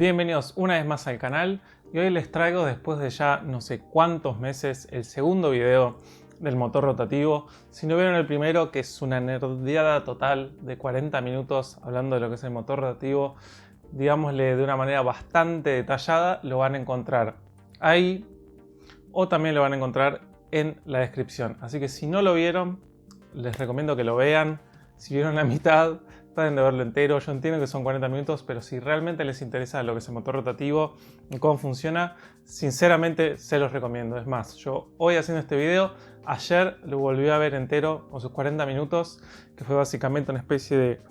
Bienvenidos una vez más al canal y hoy les traigo, después de ya no sé cuántos meses, el segundo video del motor rotativo. Si no vieron el primero, que es una nerdeada total de 40 minutos hablando de lo que es el motor rotativo, digámosle de una manera bastante detallada, lo van a encontrar ahí o también lo van a encontrar en la descripción. Así que si no lo vieron, les recomiendo que lo vean. Si vieron la mitad, traten de verlo entero. Yo entiendo que son 40 minutos, pero si realmente les interesa lo que es el motor rotativo y cómo funciona, sinceramente se los recomiendo. Es más, yo hoy haciendo este video, ayer lo volví a ver entero con sus 40 minutos, que fue básicamente una especie de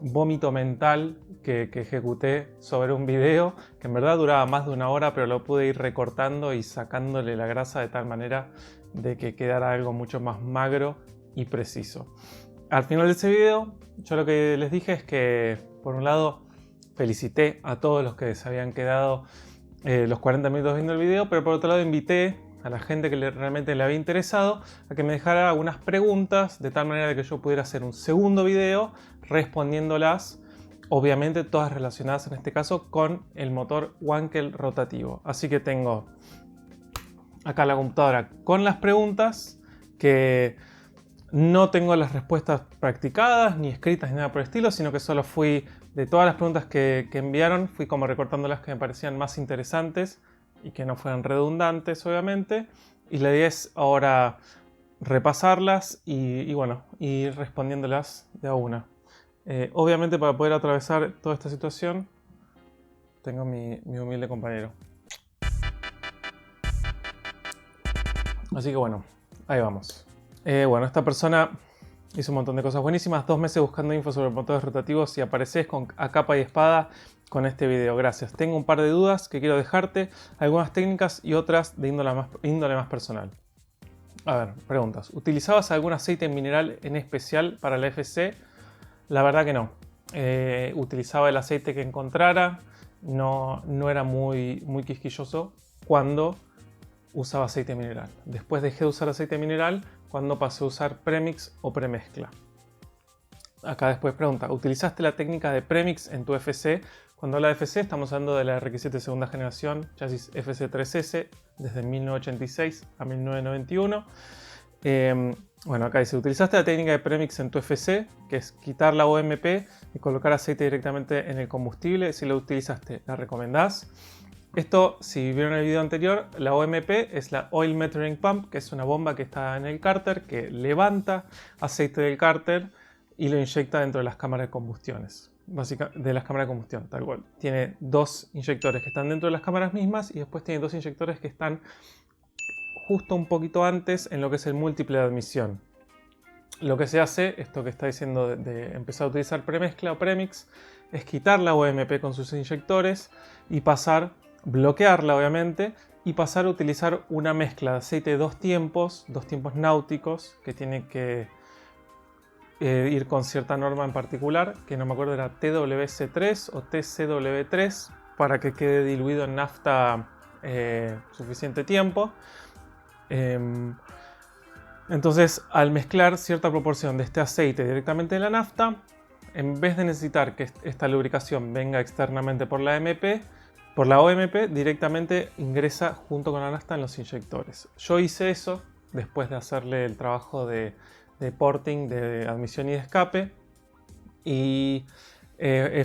vómito mental que ejecuté sobre un video que en verdad duraba más de una hora, pero lo pude ir recortando y sacándole la grasa de tal manera de que quedara algo mucho más magro y preciso. Al final de ese video, yo lo que les dije es que, por un lado, felicité a todos los que se habían quedado los 40 minutos viendo el video, pero por otro lado invité a la gente que realmente le había interesado a que me dejara algunas preguntas, de tal manera que yo pudiera hacer un segundo video respondiéndolas, obviamente todas relacionadas en este caso con el motor Wankel rotativo. Así que tengo acá la computadora con las preguntas, que no tengo las respuestas practicadas, ni escritas, ni nada por el estilo, sino que solo fui, de todas las preguntas que enviaron, fui como recortando las que me parecían más interesantes y que no fueran redundantes, obviamente. Y la idea es ahora repasarlas y bueno, ir respondiéndolas de a una. Obviamente, para poder atravesar toda esta situación, tengo mi humilde compañero. Así que bueno, ahí vamos. Bueno, esta persona hizo un montón de cosas buenísimas. 2 meses buscando info sobre motores rotativos y apareces a capa y espada con este video. Gracias. Tengo un par de dudas que quiero dejarte, algunas técnicas y otras de índole más personal. A ver, preguntas. ¿Utilizabas algún aceite mineral en especial para la FC? La verdad que no. Utilizaba el aceite que encontrara. No era muy quisquilloso cuando usaba aceite mineral. Después dejé de usar aceite mineral cuando pasé a usar premix o premezcla. Acá después pregunta, ¿utilizaste la técnica de premix en tu FC? Cuando habla de FC estamos hablando de la RX-7 de segunda generación, chasis FC3S, desde 1986 a 1991. Bueno, acá dice, ¿utilizaste la técnica de premix en tu FC? Que es quitar la OMP y colocar aceite directamente en el combustible. Si lo utilizaste, ¿la recomendás? Esto, si vieron el video anterior, la OMP es la Oil Metering Pump, que es una bomba que está en el cárter, que levanta aceite del cárter y lo inyecta dentro de las cámaras de combustiones. De las cámaras de combustión, tal cual. Tiene 2 inyectores que están dentro de las cámaras mismas y después tiene 2 inyectores que están justo un poquito antes en lo que es el múltiple de admisión. Lo que se hace, esto que está diciendo de empezar a utilizar premezcla o premix, es quitar la OMP con sus inyectores y bloquearla obviamente, y pasar a utilizar una mezcla de aceite de 2 tiempos náuticos, que tiene que ir con cierta norma en particular, que no me acuerdo, era TWC3 o TCW3, para que quede diluido en nafta suficiente tiempo. Entonces, al mezclar cierta proporción de este aceite directamente en la nafta, en vez de necesitar que esta lubricación venga externamente por la OMP, directamente ingresa junto con la nafta en los inyectores. Yo hice eso después de hacerle el trabajo de porting, de admisión y de escape. Y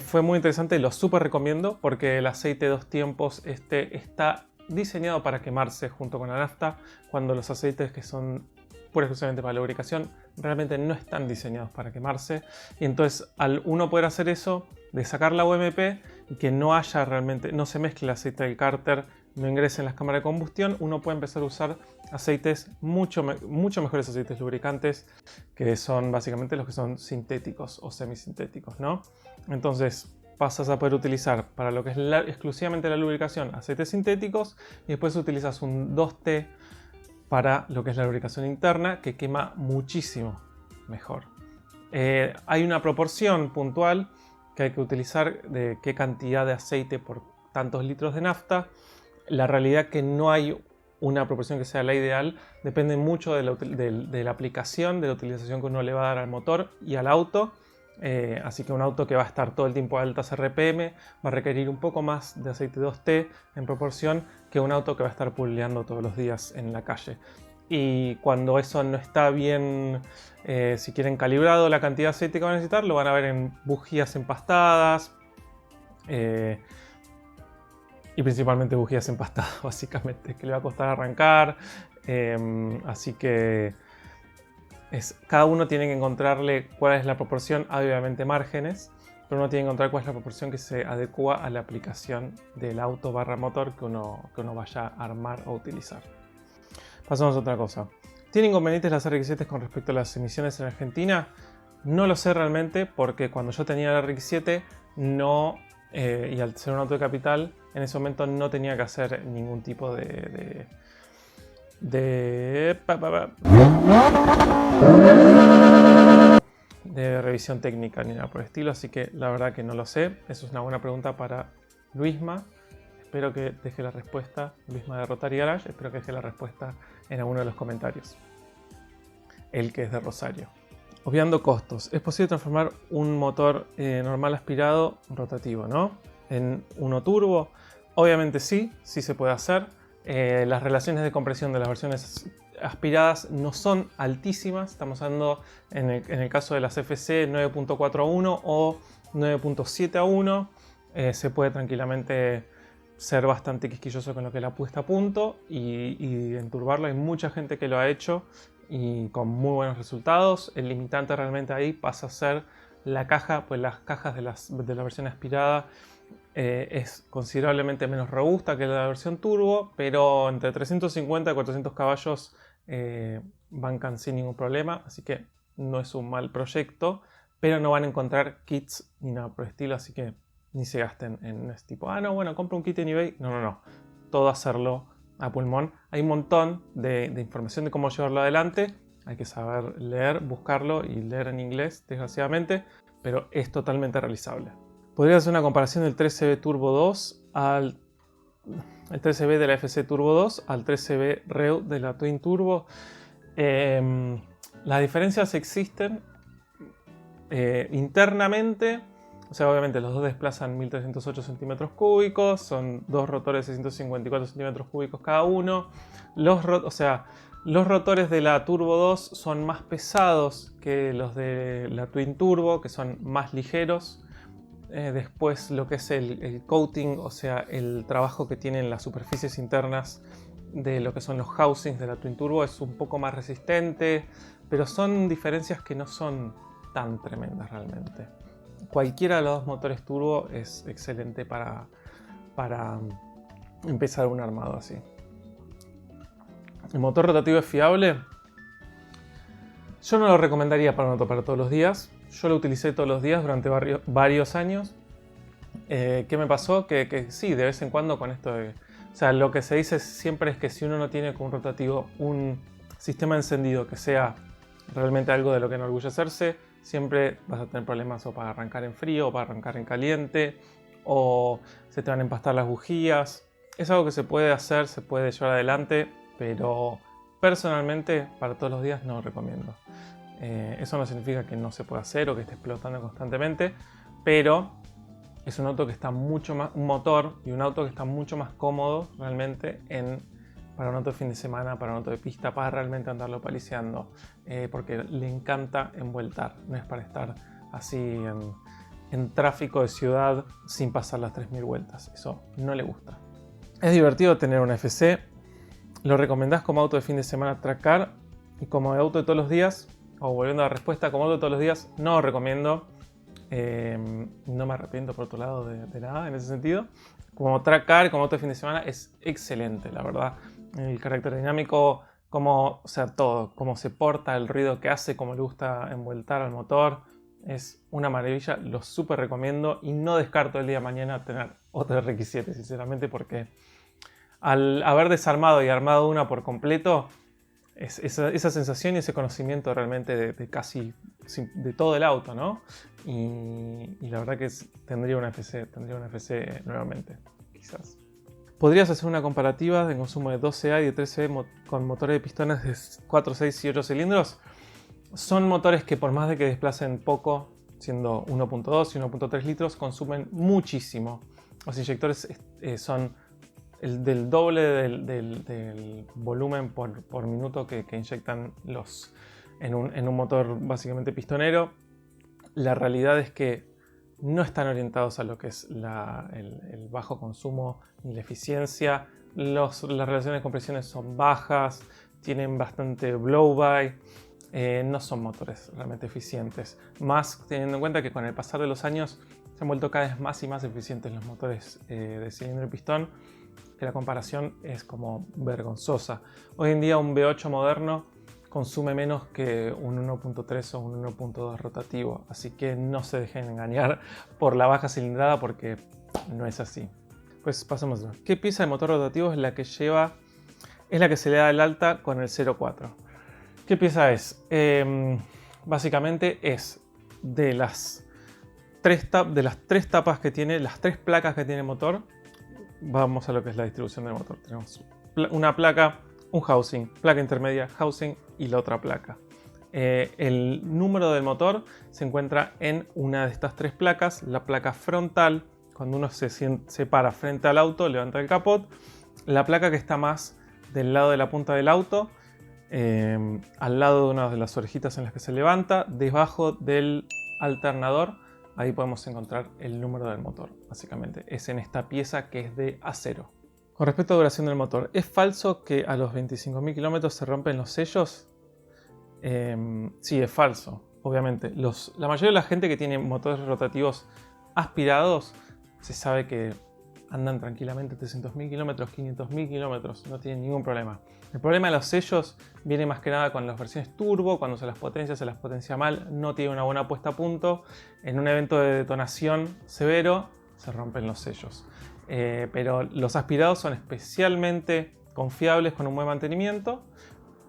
fue muy interesante, lo súper recomiendo, porque el aceite de 2 tiempos está diseñado para quemarse junto con la nafta, cuando los aceites que son pura y exclusivamente para la lubricación realmente no están diseñados para quemarse. Y entonces, al uno poder hacer eso, de sacar la OMP y que no se mezcle el aceite del cárter, no ingrese en las cámaras de combustión, uno puede empezar a usar aceites mucho mejores aceites lubricantes, que son básicamente los que son sintéticos o semisintéticos, ¿no? Entonces pasas a poder utilizar para lo que es exclusivamente la lubricación aceites sintéticos, y después utilizas un 2T para lo que es la lubricación interna, que quema muchísimo mejor. Hay una proporción puntual que hay que utilizar de qué cantidad de aceite por tantos litros de nafta. La realidad es que no hay una proporción que sea la ideal, depende mucho de la aplicación, de la utilización que uno le va a dar al motor y al auto. Así que un auto que va a estar todo el tiempo a altas RPM va a requerir un poco más de aceite 2T en proporción que un auto que va a estar pulleando todos los días en la calle. Y cuando eso no está bien, si quieren calibrado la cantidad de aceite que van a necesitar, lo van a ver en bujías empastadas. Y principalmente bujías empastadas, básicamente, que le va a costar arrancar. Así que cada uno tiene que encontrarle cuál es la proporción, hay obviamente márgenes, pero uno tiene que encontrar cuál es la proporción que se adecua a la aplicación del auto barra motor que uno vaya a armar o utilizar. Pasamos a otra cosa. ¿Tiene inconvenientes las RX-7 con respecto a las emisiones en Argentina? No lo sé realmente, porque cuando yo tenía el RX-7 no, y al ser un auto de capital, en ese momento no tenía que hacer ningún tipo de revisión técnica ni nada por el estilo, así que la verdad que no lo sé. Eso es una buena pregunta para Luisma. Espero que deje la respuesta, Luisma de Rotary Garage, espero que deje la respuesta en alguno de los comentarios. El que es de Rosario. Obviando costos, ¿es posible transformar un motor normal aspirado rotativo, ¿no? En uno turbo? Obviamente sí, sí se puede hacer. Las relaciones de compresión de las versiones aspiradas no son altísimas. Estamos hablando en el caso de las FC 9.4 a 1 o 9.7 a 1. Se puede tranquilamente ser bastante quisquilloso con lo que es la puesta a punto y enturbarlo. Hay mucha gente que lo ha hecho y con muy buenos resultados. El limitante realmente ahí pasa a ser la caja, pues las cajas de la versión aspirada es considerablemente menos robusta que la versión turbo, pero entre 350 y 400 caballos bancan sin ningún problema, así que no es un mal proyecto, pero no van a encontrar kits ni nada por el estilo, así que ni se gasten en este tipo, no, bueno, compro un kit en eBay. No, todo hacerlo a pulmón. Hay un montón de información de cómo llevarlo adelante, hay que saber leer, buscarlo y leer en inglés, desgraciadamente, pero es totalmente realizable. Podría hacer una comparación del 13B Turbo 2 al el 13B de la FC Turbo 2 al 13B Reu de la Twin Turbo. Las diferencias existen internamente. O sea, obviamente los dos desplazan 1308 centímetros cúbicos, son dos rotores de 654 centímetros cúbicos cada uno. Los rotores de la Turbo 2 son más pesados que los de la Twin Turbo, que son más ligeros. Después lo que es el coating, o sea, el trabajo que tienen las superficies internas de lo que son los housings de la Twin Turbo es un poco más resistente, pero son diferencias que no son tan tremendas realmente. Cualquiera de los dos motores turbo es excelente para empezar un armado así. ¿El motor rotativo es fiable? Yo no lo recomendaría para un auto para todos los días. Yo lo utilicé todos los días durante varios años. ¿Qué me pasó? Que sí, de vez en cuando con esto de... O sea, lo que se dice siempre es que si uno no tiene con un rotativo un sistema encendido que sea realmente algo de lo que enorgullecerse, siempre vas a tener problemas o para arrancar en frío o para arrancar en caliente, o se te van a empastar las bujías. Es algo que se puede hacer, se puede llevar adelante, pero personalmente para todos los días no lo recomiendo. Eso no significa que no se pueda hacer o que esté explotando constantemente, pero es un auto que está mucho más, un motor y un auto que está mucho más cómodo realmente para un auto de fin de semana, para un auto de pista, para realmente andarlo paliseando, porque le encanta envueltar, no es para estar así en tráfico de ciudad sin pasar las 3000 vueltas, eso no le gusta. Es divertido tener una FC, ¿lo recomendás como auto de fin de semana track car y como auto de todos los días? O volviendo a la respuesta, como auto de todos los días, no lo recomiendo. No me arrepiento por otro lado de nada en ese sentido. Como track car, como auto de fin de semana es excelente, la verdad. El carácter dinámico, o sea, todo, cómo se porta, el ruido que hace, cómo le gusta envueltar al motor, es una maravilla, lo súper recomiendo y no descarto el día de mañana tener otro RX-7, sinceramente, porque al haber desarmado y armado una por completo, esa sensación y ese conocimiento realmente de casi de todo el auto, ¿no? Y la verdad que tendría una FC nuevamente, quizás. ¿Podrías hacer una comparativa de consumo de 12A y de 13B con motores de pistones de 4, 6 y 8 cilindros? Son motores que por más de que desplacen poco, siendo 1.2 y 1.3 litros, consumen muchísimo. Los inyectores son del doble del volumen por minuto que inyectan en un motor básicamente pistonero. La realidad es que no están orientados a lo que es el bajo consumo ni la eficiencia. Las relaciones de compresiones son bajas, tienen bastante blow-by. No son motores realmente eficientes. Más teniendo en cuenta que con el pasar de los años se han vuelto cada vez más y más eficientes los motores de cilindro y pistón, que la comparación es como vergonzosa. Hoy en día un V8 moderno consume menos que un 1.3 o un 1.2 rotativo, así que no se dejen engañar por la baja cilindrada porque no es así. Pues pasemos a ver. ¿Qué pieza de motor rotativo es la que se le da el alta con el 0.4? ¿Qué pieza es? Básicamente es de las tres tapas que tiene, las tres placas que tiene el motor. Vamos a lo que es la distribución del motor. Tenemos una placa, un housing, placa intermedia, housing y la otra placa. El número del motor se encuentra en una de estas tres placas. La placa frontal, cuando uno se para frente al auto, levanta el capot. La placa que está más del lado de la punta del auto, al lado de una de las orejitas en las que se levanta, debajo del alternador, ahí podemos encontrar el número del motor. Básicamente es en esta pieza que es de acero. Con respecto a duración del motor, ¿es falso que a los 25.000 kilómetros se rompen los sellos? Sí, es falso, obviamente. La mayoría de la gente que tiene motores rotativos aspirados se sabe que andan tranquilamente 300.000 kilómetros, 500.000 kilómetros, no tienen ningún problema. El problema de los sellos viene más que nada con las versiones turbo, cuando se las potencia mal, no tiene una buena puesta a punto. En un evento de detonación severo se rompen los sellos. Pero los aspirados son especialmente confiables con un buen mantenimiento.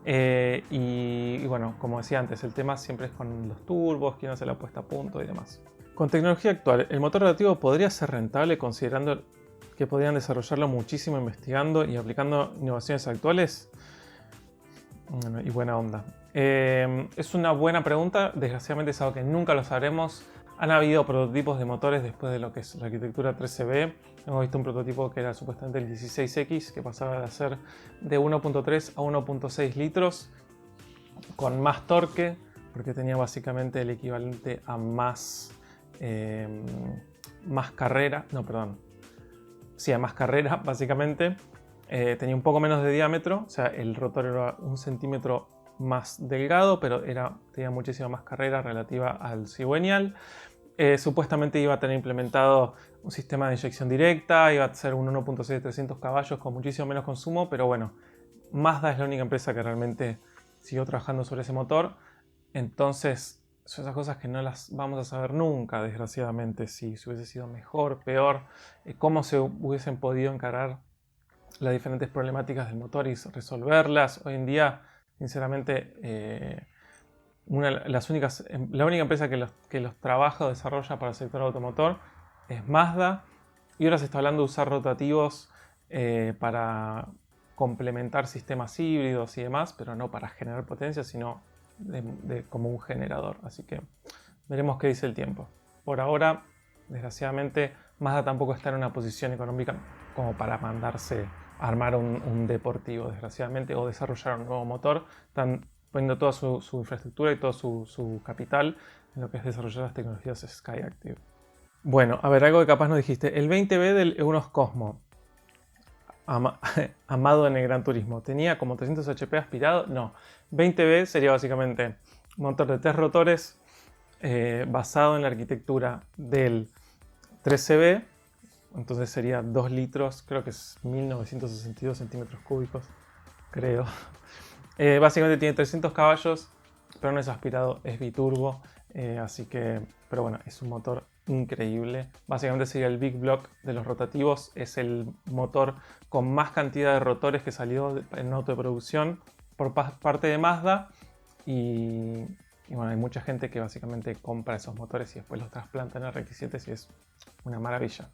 Y bueno, como decía antes, el tema siempre es con los turbos, quién hace la puesta a punto y demás. Con tecnología actual, ¿el motor rotativo podría ser rentable considerando que podrían desarrollarlo muchísimo investigando y aplicando innovaciones actuales? Bueno, y buena onda. Es una buena pregunta, desgraciadamente es algo que nunca lo sabremos. Han habido prototipos de motores después de lo que es la arquitectura 13B. Hemos visto un prototipo que era supuestamente el 16X, que pasaba de ser de 1.3 a 1.6 litros, con más torque, porque tenía básicamente el equivalente a más carrera, a más carrera básicamente. Tenía un poco menos de diámetro, o sea, el rotor era 1 centímetro más delgado, pero tenía muchísima más carrera relativa al cigüeñal. Supuestamente iba a tener implementado un sistema de inyección directa, iba a ser un 1.6 de 300 caballos con muchísimo menos consumo, pero bueno, Mazda es la única empresa que realmente siguió trabajando sobre ese motor. Entonces, son esas cosas que no las vamos a saber nunca, desgraciadamente, si hubiese sido mejor, peor, cómo se hubiesen podido encarar las diferentes problemáticas del motor y resolverlas. Hoy en día, sinceramente, la única empresa que los trabaja o desarrolla para el sector automotor es Mazda, y ahora se está hablando de usar rotativos para complementar sistemas híbridos y demás, pero no para generar potencia, sino como un generador. Así que veremos qué dice el tiempo. Por ahora, desgraciadamente, Mazda tampoco está en una posición económica como para mandarse a armar un deportivo, desgraciadamente, o desarrollar un nuevo motor. Están poniendo toda su infraestructura y todo su capital en lo que es desarrollar las tecnologías Skyactiv. Bueno, a ver, algo que capaz no dijiste. El 20B del Eunos Cosmo, amado en el Gran Turismo, ¿tenía como 300 HP aspirado? No. 20B sería básicamente un motor de 3 rotores basado en la arquitectura del 13B. Entonces sería 2 litros, creo que es 1962 centímetros cúbicos, creo. Básicamente tiene 300 caballos, pero no es aspirado, es biturbo. Así que, pero bueno, es un motor increíble. Básicamente sería el Big Block de los rotativos. Es el motor con más cantidad de rotores que salió en auto de producción por parte de Mazda. Y bueno, hay mucha gente que básicamente compra esos motores y después los trasplanta en RX-7 y es una maravilla.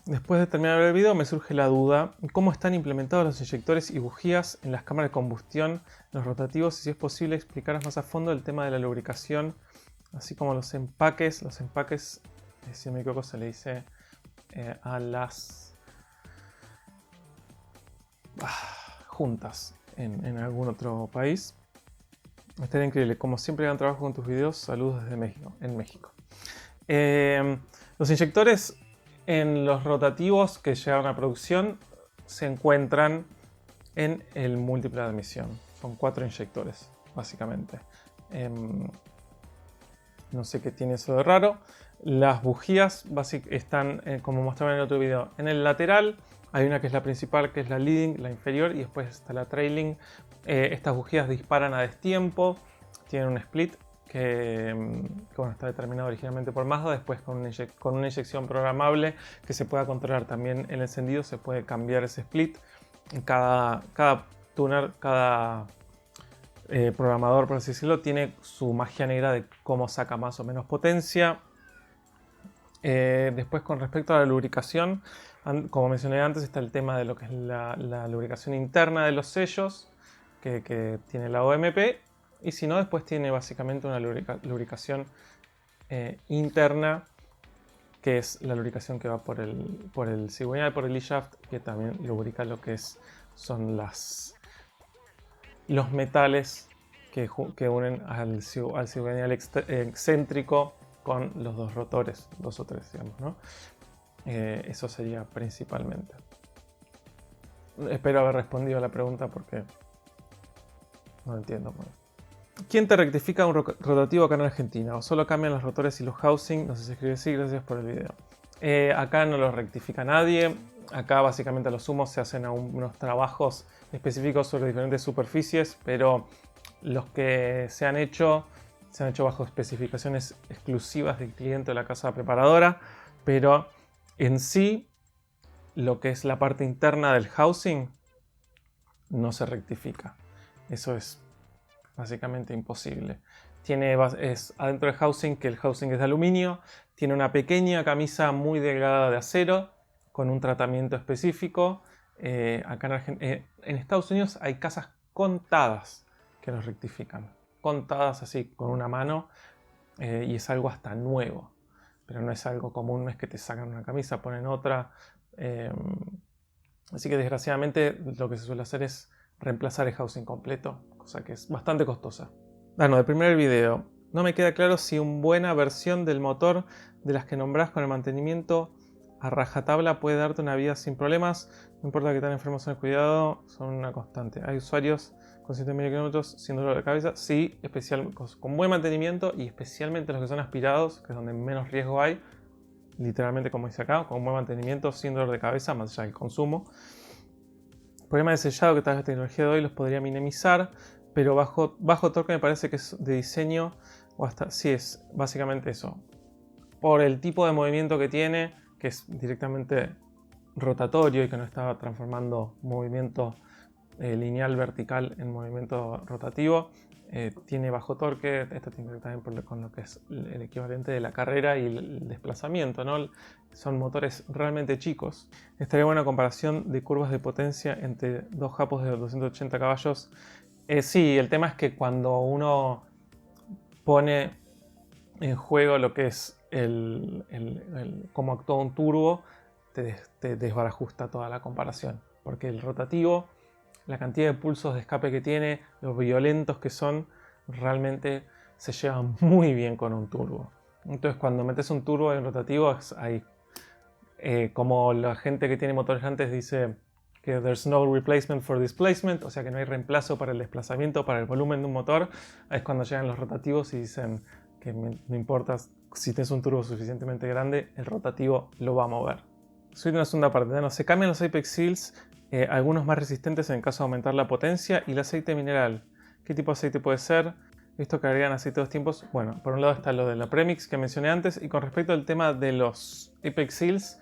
Después de terminar el video me surge la duda: ¿cómo están implementados los inyectores y bujías en las cámaras de combustión, los rotativos? Y si es posible explicaros más a fondo el tema de la lubricación así como los empaques, si no me equivoco, se le dice a las juntas en algún otro país. Estaría increíble. Como siempre, gran trabajo con tus videos. Saludos desde México, en México. Los inyectores en los rotativos que llegaron a producción se encuentran en el múltiple de admisión. Son 4 inyectores, básicamente. No sé qué tiene eso de raro. Las bujías están, como mostraba en el otro video, en el lateral. Hay una que es la principal, que es la leading, la inferior, y después está la trailing. Estas bujías disparan a destiempo. Tienen un split que bueno, está determinado originalmente por Mazda. Después con una inyección programable que se pueda controlar también el encendido, se puede cambiar ese split. Cada tuner, cada programador, por así decirlo, tiene su magia negra de cómo saca más o menos potencia. Después, con respecto a la lubricación, como mencioné antes, está el tema de lo que es la lubricación interna de los sellos que tiene la OMP, y si no, después tiene básicamente una lubricación interna, que es la lubricación que va por el cigüeñal, por el e-shaft, que también lubrica lo que son los metales que unen al cigüeñal excéntrico con los dos rotores, 2 o 3, digamos, ¿no? Eso sería principalmente. Espero haber respondido a la pregunta porque no entiendo. ¿Quién te rectifica un rotativo acá en Argentina? ¿O solo cambian los rotores y los housing? No sé si escribe sí, gracias por el video. Acá no lo rectifica nadie. Acá básicamente a lo sumo se hacen unos trabajos específicos sobre diferentes superficies, pero los que se han hecho bajo especificaciones exclusivas del cliente o la casa preparadora, pero en sí lo que es la parte interna del housing no se rectifica. Eso es básicamente imposible. Es adentro del housing, que el housing es de aluminio, tiene una pequeña camisa muy delgada de acero con un tratamiento específico. Acá en Estados Unidos hay casas contadas que los rectifican, contadas así con una mano, y es algo hasta nuevo, pero no es algo común. No es que te sacan una camisa, ponen otra. Así que desgraciadamente lo que se suele hacer es reemplazar el housing completo, cosa que es bastante costosa. Bueno, del primer video, no me queda claro si una buena versión del motor de las que nombrás con el mantenimiento a rajatabla puede darte una vida sin problemas. No importa que tan enfermos en el cuidado, son una constante. Hay usuarios con 100.000 kilómetros sin dolor de cabeza, sí, con buen mantenimiento, y especialmente los que son aspirados, que es donde menos riesgo hay. Literalmente, como dice acá, con buen mantenimiento, sin dolor de cabeza, más allá del consumo. El problema de sellado que tal vez la tecnología de hoy los podría minimizar, pero bajo torque me parece que es de diseño, o hasta sí, es básicamente eso. Por el tipo de movimiento que tiene, que es directamente rotatorio y que no está transformando movimiento lineal vertical en movimiento rotativo. Tiene bajo torque. Esto tiene que ver también con lo que es el equivalente de la carrera y el desplazamiento, ¿no? Son motores realmente chicos. Estaría buena comparación de curvas de potencia entre dos japos de 280 caballos. Sí, el tema es que cuando uno pone en juego lo que es cómo actúa un turbo, te desbarajusta toda la comparación. Porque el rotativo, la cantidad de pulsos de escape que tiene, los violentos que son, realmente se llevan muy bien con un turbo. Entonces, cuando metes un turbo en rotativo, como la gente que tiene motores antes dice que there's no replacement for displacement, o sea que no hay reemplazo para el desplazamiento, para el volumen de un motor. Es cuando llegan los rotativos y dicen que no importa si tienes un turbo suficientemente grande, el rotativo lo va a mover. Soy de una segunda parte. ¿No? Se cambian los Apex Seals, algunos más resistentes en caso de aumentar la potencia, y el aceite mineral. ¿Qué tipo de aceite puede ser? Visto que agregan aceite de dos tiempos. Bueno, por un lado está lo de la premix que mencioné antes, y con respecto al tema de los Apex Seals,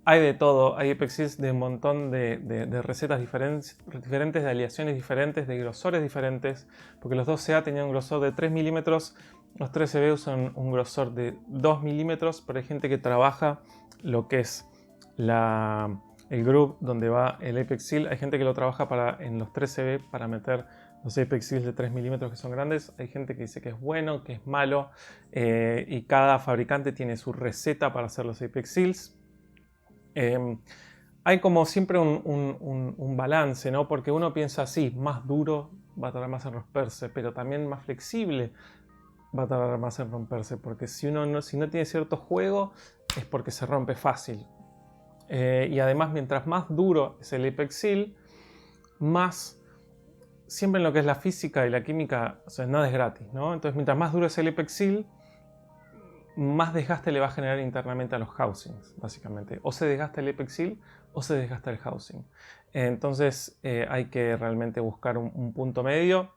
hay de todo. Hay Apex Seals de un montón de recetas diferentes, de aleaciones diferentes, de grosores diferentes, porque los 2CA tenían un grosor de 3 milímetros, los 13B usan un grosor de 2 milímetros, pero hay gente que trabaja lo que es el groove donde va el Apex Seal. Hay gente que lo trabaja en los 13B para meter los Apex Seals de 3 milímetros que son grandes. Hay gente que dice que es bueno, que es malo, y cada fabricante tiene su receta para hacer los Apex Seals. Hay como siempre un balance, ¿no? Porque uno piensa así, más duro va a tardar más en romperse, pero también más flexible va a tardar más en romperse, porque si no tiene cierto juego es porque se rompe fácil. Y además, mientras más duro es el Apex Seal, más, siempre en lo que es la física y la química, o sea, nada es gratis, ¿no? Entonces, mientras más duro es el Apex Seal, más desgaste le va a generar internamente a los housings, básicamente. O se desgasta el Apex Seal o se desgasta el housing. Entonces hay que realmente buscar un punto medio.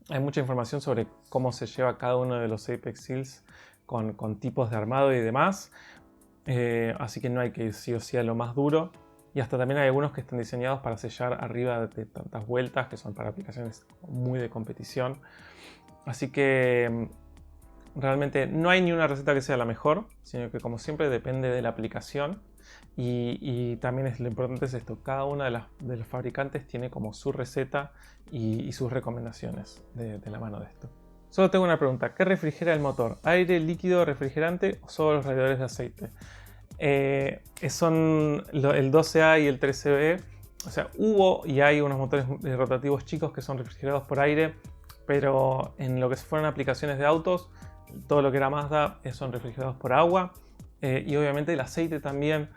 Hay mucha información sobre cómo se lleva cada uno de los Apex Seals con tipos de armado y demás. Así que no hay que ir sí o sí a lo más duro. Y hasta también hay algunos que están diseñados para sellar arriba de tantas vueltas, que son para aplicaciones muy de competición. Así que realmente no hay ni una receta que sea la mejor, sino que como siempre depende de la aplicación. Y también lo importante es esto, cada uno de los fabricantes tiene como su receta y sus recomendaciones de la mano de esto. Solo tengo una pregunta, ¿qué refrigera el motor? ¿Aire, líquido, refrigerante o solo los radiadores de aceite? Son el 12A y el 13B. O sea, hubo y hay unos motores rotativos chicos que son refrigerados por aire, pero en lo que fueron aplicaciones de autos, todo lo que era Mazda son refrigerados por agua, y obviamente el aceite también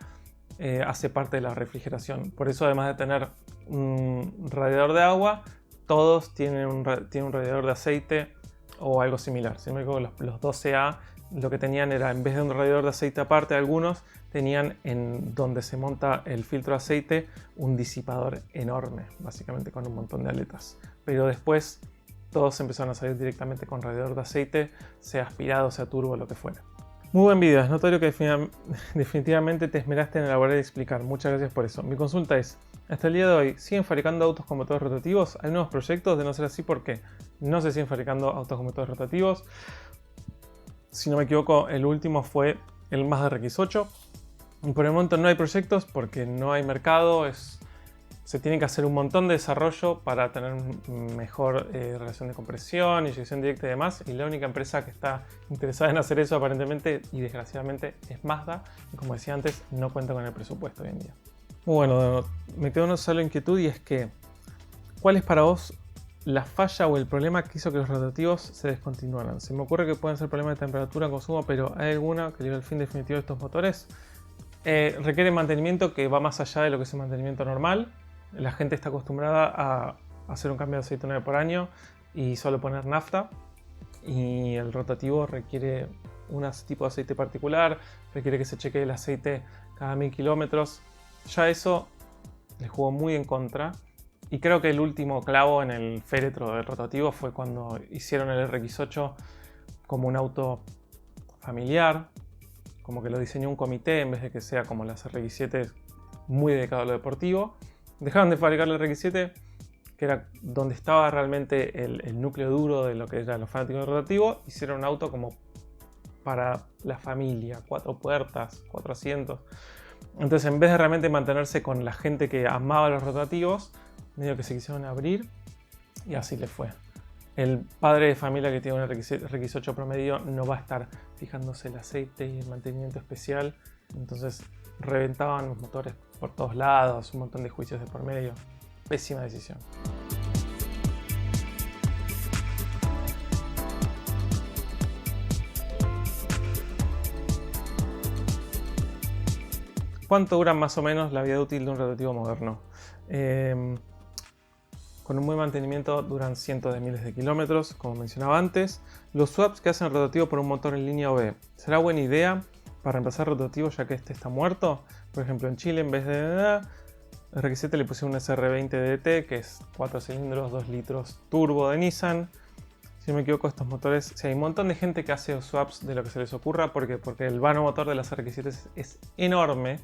hace parte de la refrigeración. Por eso, además de tener un radiador de agua, todos tienen un radiador de aceite o algo similar. Si no me equivoco, los 12A lo que tenían era, en vez de un radiador de aceite aparte, algunos tenían en donde se monta el filtro de aceite un disipador enorme, básicamente con un montón de aletas. Pero después todos empezaron a salir directamente con radiador de aceite, sea aspirado, sea turbo, lo que fuera. Muy buen video, es notorio que definitivamente te esmeraste en elaborar y explicar. Muchas gracias por eso. Mi consulta es, hasta el día de hoy, ¿siguen fabricando autos con motores rotativos? ¿Hay nuevos proyectos? De no ser así, ¿por qué? No se siguen fabricando autos con motores rotativos. Si no me equivoco, el último fue el Mazda RX-8. Y por el momento no hay proyectos porque no hay mercado. Se tiene que hacer un montón de desarrollo para tener mejor relación de compresión, inyección directa y demás. Y la única empresa que está interesada en hacer eso aparentemente y desgraciadamente es Mazda. Y como decía antes, no cuenta con el presupuesto hoy en día. Bueno, me quedó una sola inquietud y es que, ¿cuál es para vos la falla o el problema que hizo que los rotativos se descontinuaran? Se me ocurre que pueden ser problemas de temperatura, consumo, pero ¿hay alguna que lleve el fin definitivo de estos motores? Requiere mantenimiento que va más allá de lo que es un mantenimiento normal. La gente está acostumbrada a hacer un cambio de aceite una vez por año y solo poner nafta. Y el rotativo requiere un tipo de aceite particular, requiere que se chequee el aceite cada 1000 kilómetros. Ya eso le jugó muy en contra. Y creo que el último clavo en el féretro del rotativo fue cuando hicieron el RX-8 como un auto familiar, como que lo diseñó un comité en vez de que sea como las RX-7 muy dedicado a lo deportivo. Dejaron de fabricar el RX-7, que era donde estaba realmente el núcleo duro de lo que eran los fanáticos del rotativo. Hicieron un auto como para la familia, 4 puertas, 4 asientos. Entonces, en vez de realmente mantenerse con la gente que amaba los rotativos, medio que se quisieron abrir y así le fue. El padre de familia que tiene un RX-8 promedio no va a estar fijándose el aceite y el mantenimiento especial. Entonces reventaban los motores por todos lados, un montón de juicios de por medio. Pésima decisión. ¿Cuánto dura más o menos la vida útil de un rotativo moderno? Con un buen mantenimiento duran cientos de miles de kilómetros, como mencionaba antes. Los swaps que hacen el rotativo por un motor en línea OB, ¿será buena idea para reemplazar rotativo ya que este está muerto? Por ejemplo, en Chile en vez de RX-7 le pusieron un SR20 DT, que es 4 cilindros, 2 litros turbo de Nissan. Si no me equivoco, estos motores, hay un montón de gente que hace swaps de lo que se les ocurra, porque el vano motor de las RX-7 es enorme,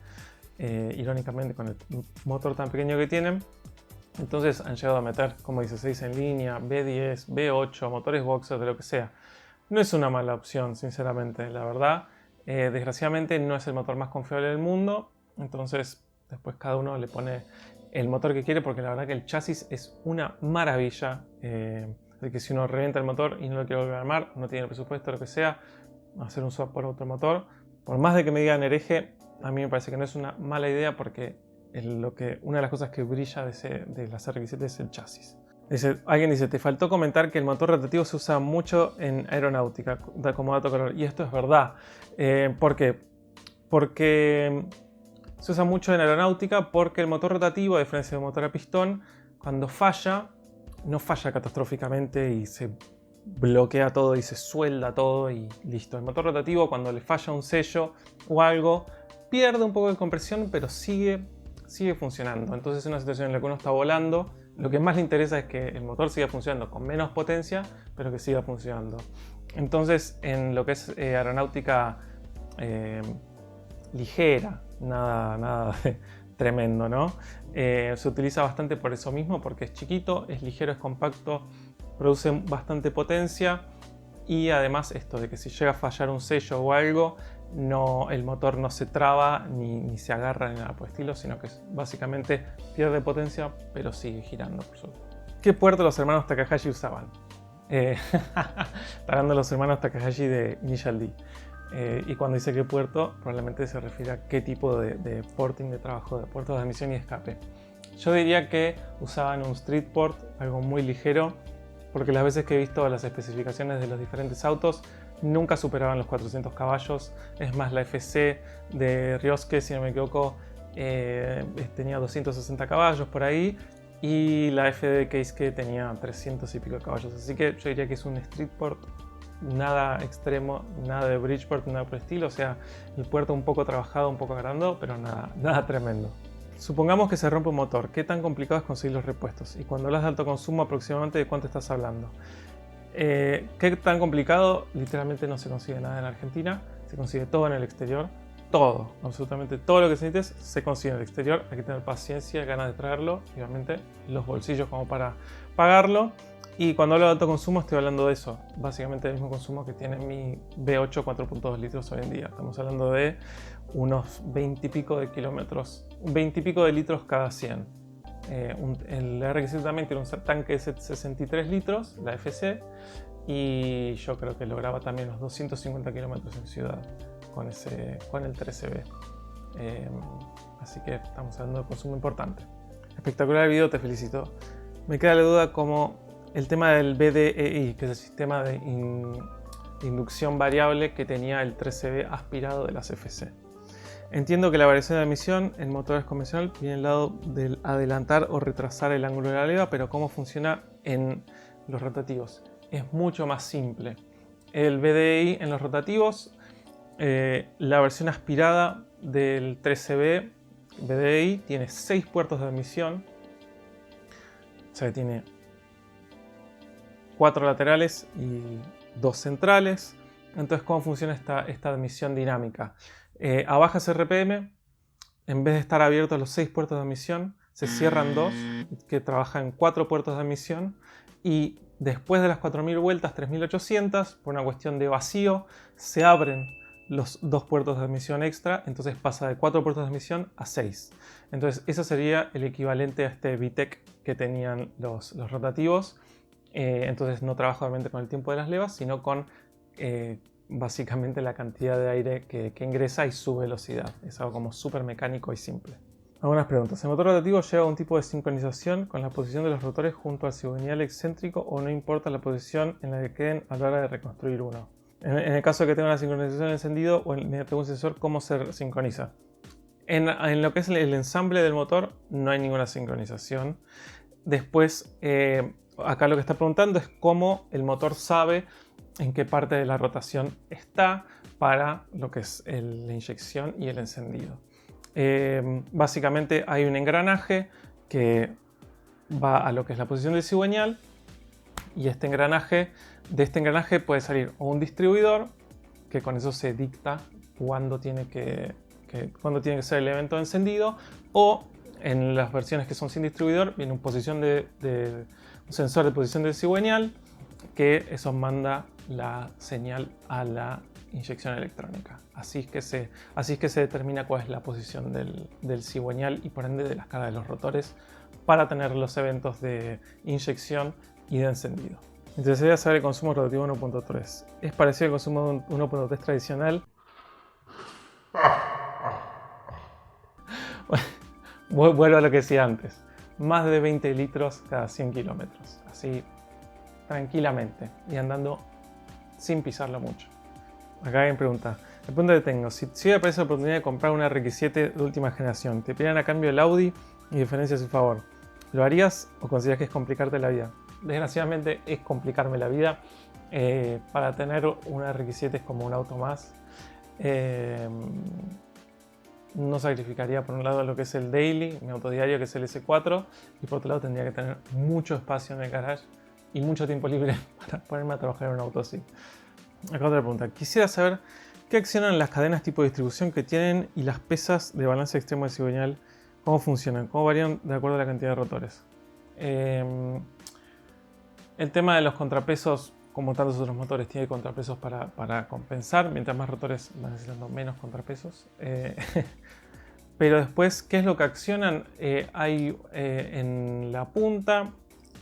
irónicamente con el motor tan pequeño que tienen. Entonces han llegado a meter como 16 en línea, B10, B8, motores boxer, de lo que sea. No es una mala opción, sinceramente, la verdad. Desgraciadamente no es el motor más confiable del mundo, entonces después cada uno le pone el motor que quiere, porque la verdad que el chasis es una maravilla. Así que si uno revienta el motor y no lo quiere volver a armar, no tiene el presupuesto, lo que sea, hacer un swap por otro motor. Por más de que me digan hereje, a mí me parece que no es una mala idea, porque una de las cosas que brilla de la CR-X7 es el chasis. Alguien dice, te faltó comentar que el motor rotativo se usa mucho en aeronáutica, como dato color. Y esto es verdad. ¿Por qué? Porque se usa mucho en aeronáutica, porque el motor rotativo, a diferencia del motor a pistón, cuando falla, no falla catastróficamente y se bloquea todo y se suelda todo y listo. El motor rotativo, cuando le falla un sello o algo, pierde un poco de compresión, pero sigue funcionando. Entonces, en una situación en la que uno está volando, lo que más le interesa es que el motor siga funcionando con menos potencia, pero que siga funcionando. Entonces, en lo que es aeronáutica ligera, nada tremendo, ¿no? Se utiliza bastante por eso mismo, porque es chiquito, es ligero, es compacto, produce bastante potencia, y además esto de que si llega a fallar un sello o algo, el motor no se traba ni se agarra ni nada por el estilo, sino que básicamente pierde potencia pero sigue girando, por suerte. ¿Qué puerto los hermanos Takahashi usaban? Está hablando de los hermanos Takahashi de Initial D. Y cuando dice qué puerto, probablemente se refiere a qué tipo de porting de trabajo, de puertos de admisión y escape. Yo diría que usaban un street port, algo muy ligero, porque las veces que he visto las especificaciones de los diferentes autos nunca superaban los 400 caballos. Es más, la FC de Ryosuke, si no me equivoco, tenía 260 caballos por ahí, y la FD de Keisuke tenía 300 y pico caballos. Así que yo diría que es un street port, nada extremo, nada de Bridgeport, nada por el estilo. O sea, el puerto un poco trabajado, un poco agrandado, pero nada tremendo. Supongamos que se rompe un motor. ¿Qué tan complicado es conseguir los repuestos? Y cuando hablas de alto consumo, aproximadamente, ¿de cuánto estás hablando? ¿Qué tan complicado? Literalmente no se consigue nada en Argentina. Se consigue todo en el exterior. Todo, absolutamente todo lo que necesites se consigue en el exterior. Hay que tener paciencia, ganas de traerlo, y obviamente los bolsillos como para pagarlo. Y cuando hablo de alto consumo, estoy hablando de eso. Básicamente el mismo consumo que tiene mi V8 4.2 litros hoy en día. Estamos hablando de unos 20 y pico de kilómetros, 20 y pico de litros cada 100. El RX también tiene un tanque de 63 litros, la FC, y yo creo que lograba también los 250 kilómetros en ciudad con el 13B. Así que estamos hablando de consumo importante. Espectacular el video, te felicito. Me queda la duda como el tema del VDEI, que es el sistema de inducción variable que tenía el 13B aspirado de las FC. Entiendo que la variación de emisión en motores convencional viene al lado del adelantar o retrasar el ángulo de la leva, pero ¿cómo funciona en los rotativos? Es mucho más simple. El VDI en los rotativos, la versión aspirada del 13B VDI tiene 6 puertos de admisión, o sea que tiene 4 laterales y 2 centrales. Entonces, ¿cómo funciona esta admisión dinámica? A bajas RPM, en vez de estar abiertos los 6 puertos de admisión, se cierran 2, que trabajan en 4 puertos de admisión, y después de las 4000 vueltas, 3800, por una cuestión de vacío, se abren los 2 puertos de admisión extra, entonces pasa de 4 puertos de admisión a 6. Entonces, eso sería el equivalente a este VTEC que tenían los rotativos. Entonces no trabaja obviamente con el tiempo de las levas, sino con básicamente la cantidad de aire que ingresa y su velocidad. Es algo como súper mecánico y simple. Algunas preguntas. ¿El motor rotativo lleva un tipo de sincronización con la posición de los rotores junto al cigüeñal excéntrico, o no importa la posición en la que queden a la hora de reconstruir uno? En el caso de que tenga una sincronización encendido o mediante un sensor, ¿cómo se sincroniza? En lo que es el ensamble del motor no hay ninguna sincronización. Después, acá lo que está preguntando es cómo el motor sabe en qué parte de la rotación está para lo que es la inyección y el encendido. Básicamente hay un engranaje que va a lo que es la posición del cigüeñal, y de este engranaje puede salir o un distribuidor, que con eso se dicta cuándo tiene que ser el evento de encendido, o en las versiones que son sin distribuidor viene un sensor de posición del cigüeñal, que eso manda la señal a la inyección electrónica. Así es que se determina cuál es la posición del cigüeñal y por ende de las caras de los rotores para tener los eventos de inyección y de encendido. Me interesaría saber el consumo rotativo 1.3. ¿Es parecido al consumo 1.3 tradicional? Vuelvo a lo que decía antes. Más de 20 litros cada 100 kilómetros. Así, tranquilamente. Y andando sin pisarlo mucho. Acá alguien pregunta. El punto que tengo. Si hoy aparece la oportunidad de comprar una RX-7 de última generación, te piden a cambio el Audi y diferencia a su favor, ¿lo harías o consideras que es complicarte la vida? Desgraciadamente es complicarme la vida. Para tener una RX-7 es como un auto más. No sacrificaría por un lado lo que es el daily, mi auto diario, que es el S4, y por otro lado tendría que tener mucho espacio en el garage y mucho tiempo libre para ponerme a trabajar en un auto así. Acá otra pregunta. Quisiera saber qué accionan las cadenas tipo de distribución que tienen y las pesas de balance extremo de cigüeñal, cómo funcionan, cómo varían de acuerdo a la cantidad de rotores. El tema de los contrapesos, como tantos otros motores, tiene contrapesos para compensar. Mientras más rotores van necesitando menos contrapesos. Pero después, ¿qué es lo que accionan? Hay en la punta,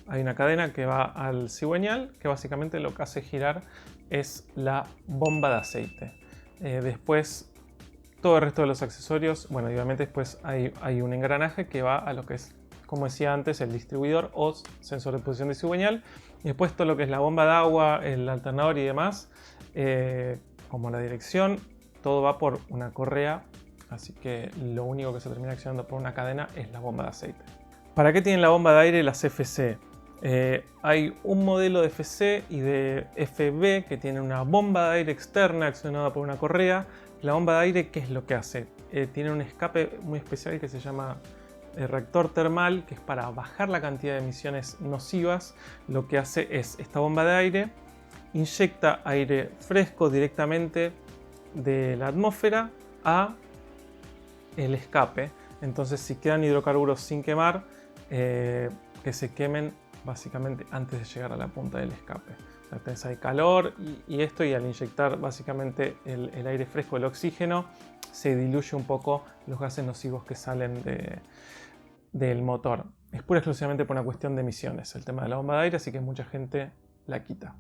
hay una cadena que va al cigüeñal, que básicamente lo que hace girar es la bomba de aceite. Después, todo el resto de los accesorios, bueno, obviamente después hay un engranaje que va a lo que es, como decía antes, el distribuidor o sensor de posición de cigüeñal. Y después todo lo que es la bomba de agua, el alternador y demás, como la dirección, todo va por una correa. Así que lo único que se termina accionando por una cadena es la bomba de aceite. ¿Para qué tienen la bomba de aire las FC? Hay un modelo de FC y de FB que tiene una bomba de aire externa accionada por una correa. La bomba de aire, ¿qué es lo que hace? Tiene un escape muy especial que se llama reactor termal, que es para bajar la cantidad de emisiones nocivas. Lo que hace es, esta bomba de aire inyecta aire fresco directamente de la atmósfera a el escape. Entonces, si quedan hidrocarburos sin quemar, que se quemen básicamente antes de llegar a la punta del escape. O sea, tenés ahí calor y esto, y al inyectar básicamente el aire fresco, el oxígeno, se diluye un poco los gases nocivos que salen del motor. Es pura y exclusivamente por una cuestión de emisiones el tema de la bomba de aire, así que mucha gente la quita.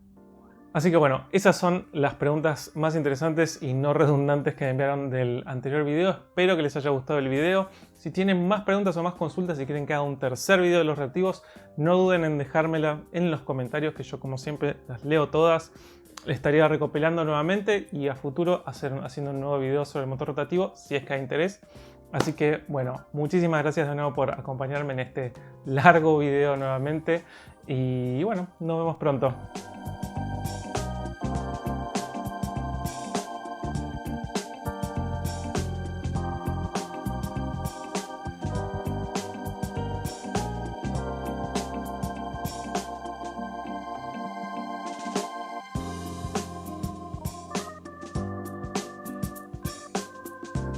Así que bueno, esas son las preguntas más interesantes y no redundantes que me enviaron del anterior video. Espero que les haya gustado el video. Si tienen más preguntas o más consultas y quieren que haga un tercer video de los reactivos, no duden en dejármela en los comentarios, que yo como siempre las leo todas. Les estaría recopilando nuevamente y a futuro haciendo un nuevo video sobre el motor rotativo si es que hay interés. Así que bueno, muchísimas gracias de nuevo por acompañarme en este largo video nuevamente y bueno, nos vemos pronto.